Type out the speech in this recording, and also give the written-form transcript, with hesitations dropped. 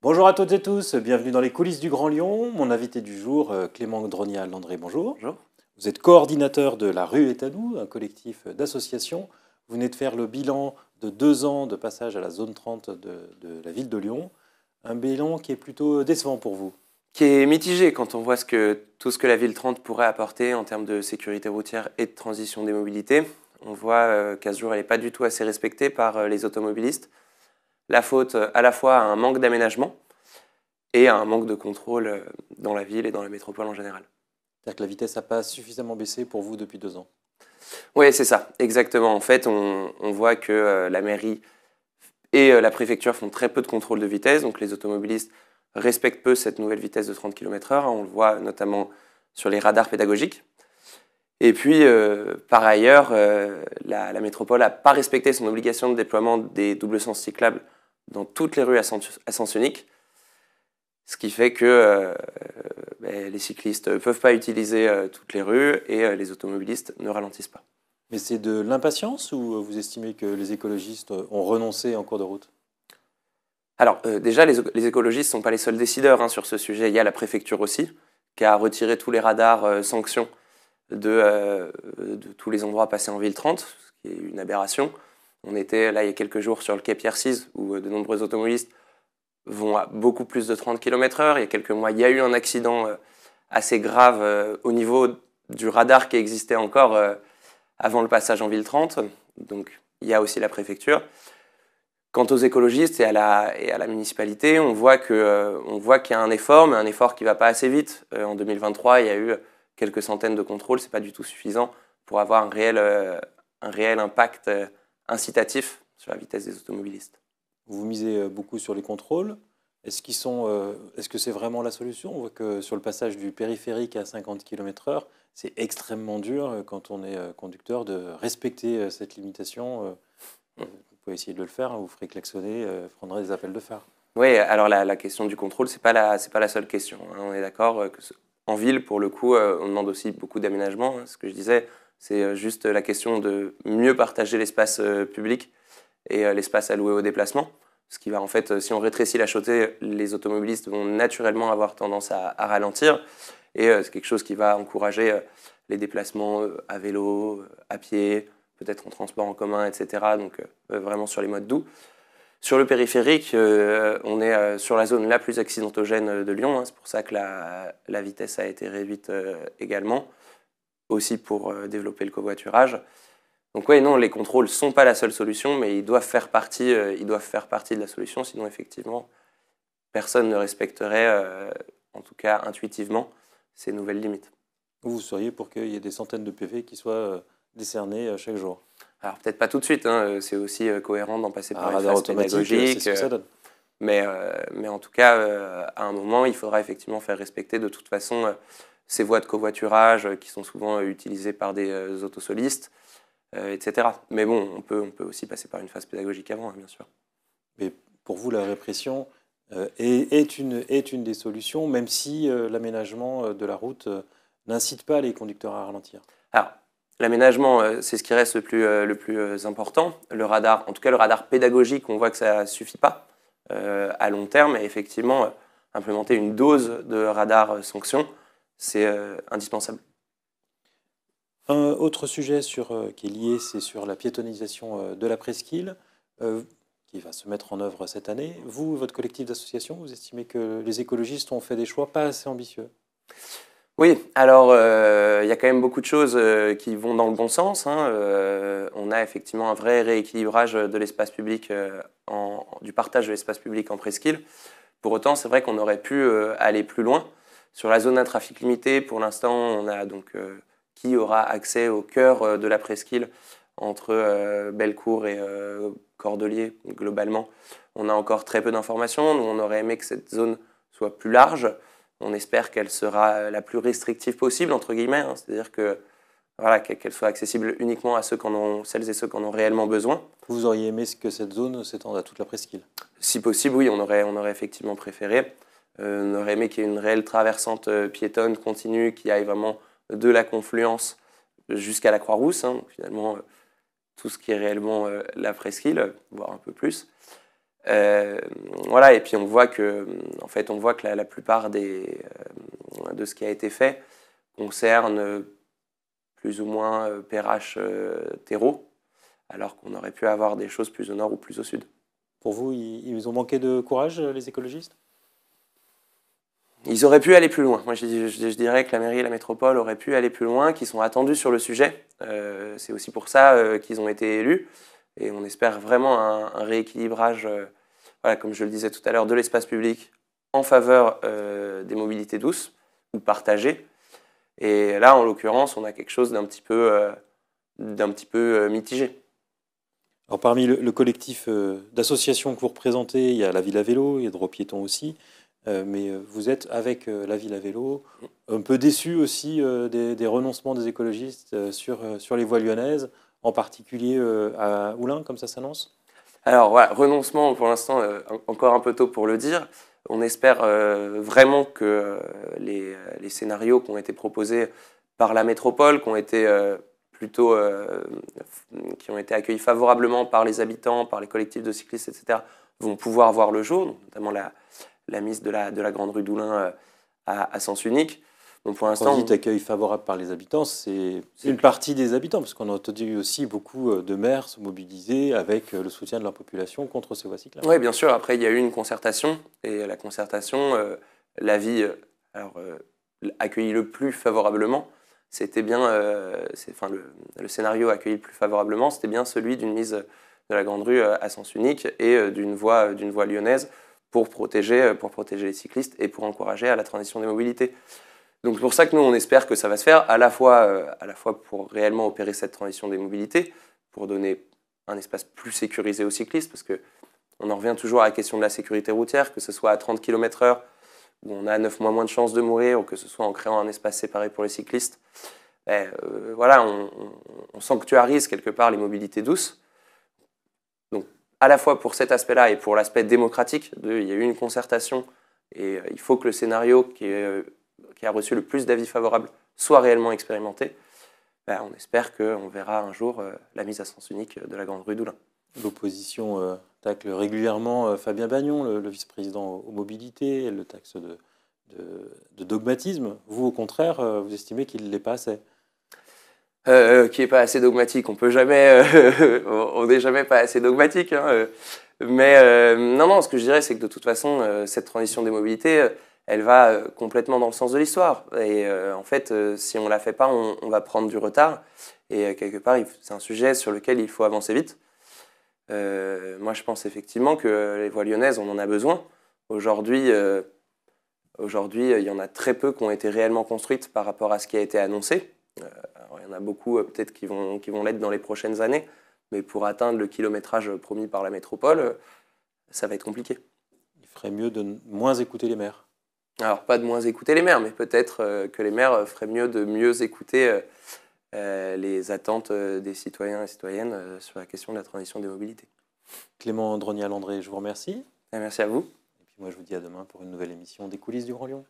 Bonjour à toutes et tous, bienvenue dans les coulisses du Grand Lyon. Mon invité du jour, Clément Dronial-Landré, bonjour. Bonjour. Vous êtes coordinateur de La Rue est à nous, un collectif d'associations. Vous venez de faire le bilan de 2 ans de passage à la zone 30 de la ville de Lyon. Un bilan qui est plutôt décevant pour vous. Qui est mitigé quand on voit tout ce que la ville 30 pourrait apporter en termes de sécurité routière et de transition des mobilités. On voit qu'à ce jour, elle n'est pas du tout assez respectée par les automobilistes. La faute à la fois à un manque d'aménagement et à un manque de contrôle dans la ville et dans la métropole en général. C'est-à-dire que la vitesse n'a pas suffisamment baissé pour vous depuis 2 ans. Oui, c'est ça, exactement. En fait, on voit que la mairie et la préfecture font très peu de contrôle de vitesse, donc les automobilistes respectent peu cette nouvelle vitesse de 30 km/h. On le voit notamment sur les radars pédagogiques. Et puis, par ailleurs, la métropole n'a pas respecté son obligation de déploiement des doubles sens cyclables dans toutes les rues à sens unique, ce qui fait que les cyclistes ne peuvent pas utiliser toutes les rues et les automobilistes ne ralentissent pas. Mais c'est de l'impatience ou vous estimez que les écologistes ont renoncé en cours de route? Alors, déjà, les écologistes ne sont pas les seuls décideurs sur ce sujet. Il y a la préfecture aussi, qui a retiré tous les radars sanctions de tous les endroits passés en ville 30, ce qui est une aberration. On était là il y a quelques jours sur le quai Pierre-Cise, où de nombreux automobilistes vont à beaucoup plus de 30 km/h. Il y a quelques mois, il y a eu un accident assez grave au niveau du radar qui existait encore avant le passage en ville 30. Donc, il y a aussi la préfecture. Quant aux écologistes et à la municipalité, on voit qu'il y a un effort, mais un effort qui ne va pas assez vite. En 2023, il y a eu quelques centaines de contrôles, ce n'est pas du tout suffisant pour avoir un réel impact incitatif sur la vitesse des automobilistes. Vous misez beaucoup sur les contrôles. Est-ce que c'est vraiment la solution? On voit que sur le passage du périphérique à 50 km/h, c'est extrêmement dur quand on est conducteur de respecter cette limitation. Vous pouvez essayer de le faire, vous ferez klaxonner, prendrez des appels de phare. Oui, alors la question du contrôle, c'est pas la seule question. On est d'accord en ville, pour le coup, on demande aussi beaucoup d'aménagement. Ce que je disais, c'est juste la question de mieux partager l'espace public et l'espace alloué au déplacement. Ce qui va en fait, si on rétrécit la chaussée, les automobilistes vont naturellement avoir tendance à ralentir. Et c'est quelque chose qui va encourager les déplacements à vélo, à pied, peut-être en transport en commun, etc. Donc vraiment sur les modes doux. Sur le périphérique, on est sur la zone la plus accidentogène de Lyon. C'est pour ça que la vitesse a été réduite également, aussi pour développer le covoiturage. Donc oui, non, les contrôles ne sont pas la seule solution, mais ils doivent faire partie de la solution, sinon effectivement, personne ne respecterait, en tout cas intuitivement, ces nouvelles limites. Vous seriez pour qu'il y ait des centaines de PV qui soient décernés chaque jour? Alors peut-être pas tout de suite, c'est aussi cohérent d'en passer par Un une radar phase automatique, pédagogique. c'est ce que ça donne. Mais en tout cas, à un moment, il faudra effectivement faire respecter de toute façon ces voies de covoiturage qui sont souvent utilisées par des autosolistes, etc. Mais bon, on peut aussi passer par une phase pédagogique avant, bien sûr. Mais pour vous, la répression est une des solutions, même si l'aménagement de la route n'incite pas les conducteurs à ralentir. Alors, l'aménagement, c'est ce qui reste le plus important. Le radar, en tout cas le radar pédagogique, on voit que ça ne suffit pas à long terme. Et effectivement, implémenter une dose de radar sanction, c'est indispensable. Un autre sujet qui est lié, c'est sur la piétonisation de la presqu'île, qui va se mettre en œuvre cette année. Vous, votre collectif d'associations, vous estimez que les écologistes ont fait des choix pas assez ambitieux? Oui, alors il y a quand même beaucoup de choses qui vont dans le bon sens. On a effectivement un vrai rééquilibrage de l'espace public, du partage de l'espace public en presqu'île. Pour autant, c'est vrai qu'on aurait pu aller plus loin. Sur la zone à trafic limité, pour l'instant, on a donc qui aura accès au cœur de la presqu'île entre Bellecour et Cordeliers, globalement. On a encore très peu d'informations. Nous, on aurait aimé que cette zone soit plus large. On espère qu'elle sera la plus restrictive possible, entre guillemets, c'est-à-dire que voilà, qu'elle soit accessible uniquement à celles et ceux qui en ont réellement besoin. Vous auriez aimé que cette zone s'étende à toute la presqu'île? Si possible, oui, on aurait effectivement préféré. On aurait aimé qu'il y ait une réelle traversante piétonne continue qui aille vraiment de la confluence jusqu'à la Croix-Rousse, donc finalement tout ce qui est réellement la presqu'île, voire un peu plus. Voilà, et puis on voit que, en fait, la plupart de ce qui a été fait concerne plus ou moins Perrache-Terreau, alors qu'on aurait pu avoir des choses plus au nord ou plus au sud. Pour vous, ils ont manqué de courage, les écologistes? Ils auraient pu aller plus loin. Moi, je dirais que la mairie et la métropole auraient pu aller plus loin, qu'ils sont attendus sur le sujet. C'est aussi pour ça qu'ils ont été élus. Et on espère vraiment un rééquilibrage, voilà, comme je le disais tout à l'heure, de l'espace public en faveur des mobilités douces ou partagées. Et là, en l'occurrence, on a quelque chose d'un petit peu mitigé. Alors, parmi le collectif d'associations que vous représentez, il y a la Ville à vélo, il y a Droit Piéton aussi. Mais vous êtes, avec la Ville à vélo, un peu déçu aussi des renoncements des écologistes sur les voies lyonnaises, en particulier à Oulin, comme ça s'annonce? Alors voilà, renoncement pour l'instant, encore un peu tôt pour le dire. On espère vraiment que les scénarios qui ont été proposés par la métropole, plutôt, qui ont été accueillis favorablement par les habitants, par les collectifs de cyclistes, etc., vont pouvoir voir le jour, notamment la mise de la grande rue d'Oulin à sens unique. Donc pour Quand l'instant, vous dites accueil favorable par les habitants, c'est une partie des habitants, parce qu'on a entendu aussi beaucoup de maires se mobiliser avec le soutien de leur population contre ces voies cyclables. oui, bien sûr. Après, il y a eu une concertation, et la concertation, l'avis accueilli le plus favorablement, c'était bien, le scénario accueilli le plus favorablement, c'était bien celui d'une mise de la grande rue à sens unique et d'une voie lyonnaise pour protéger les cyclistes et pour encourager à la transition des mobilités. Donc c'est pour ça que nous, on espère que ça va se faire, à la fois pour réellement opérer cette transition des mobilités, pour donner un espace plus sécurisé aux cyclistes, parce qu'on en revient toujours à la question de la sécurité routière, que ce soit à 30 km/h, où on a 9 fois moins de chances de mourir, ou que ce soit en créant un espace séparé pour les cyclistes. Voilà, on sanctuarise quelque part les mobilités douces. Donc à la fois pour cet aspect-là et pour l'aspect démocratique, il y a eu une concertation, et il faut que le scénario qui a reçu le plus d'avis favorables soit réellement expérimenté. On espère qu'on verra un jour la mise à sens unique de la grande rue d'Oulin. L'opposition tacle régulièrement Fabien Bagnon, le vice-président aux mobilités, elle le taxe de dogmatisme. Vous, au contraire, vous estimez qu'il ne l'est pas assez? Qui n'est pas assez dogmatique. On peut jamais, on n'est jamais pas assez dogmatique. Hein. Mais non, ce que je dirais, c'est que de toute façon, cette transition des mobilités, elle va complètement dans le sens de l'histoire. Et en fait, si on ne la fait pas, on va prendre du retard. Et quelque part, c'est un sujet sur lequel il faut avancer vite. Moi, je pense effectivement que les voies lyonnaises, on en a besoin. Aujourd'hui, il y en a très peu qui ont été réellement construites par rapport à ce qui a été annoncé. Alors, il y en a beaucoup peut-être qui vont l'être dans les prochaines années, mais pour atteindre le kilométrage promis par la métropole, ça va être compliqué. Il ferait mieux de moins écouter les maires. Alors pas de moins écouter les maires, mais peut-être que les maires feraient mieux de mieux écouter les attentes des citoyens et citoyennes sur la question de la transition des mobilités. Clément Drognial-André, je vous remercie. Et merci à vous. Et puis moi, je vous dis à demain pour une nouvelle émission des coulisses du Grand Lyon.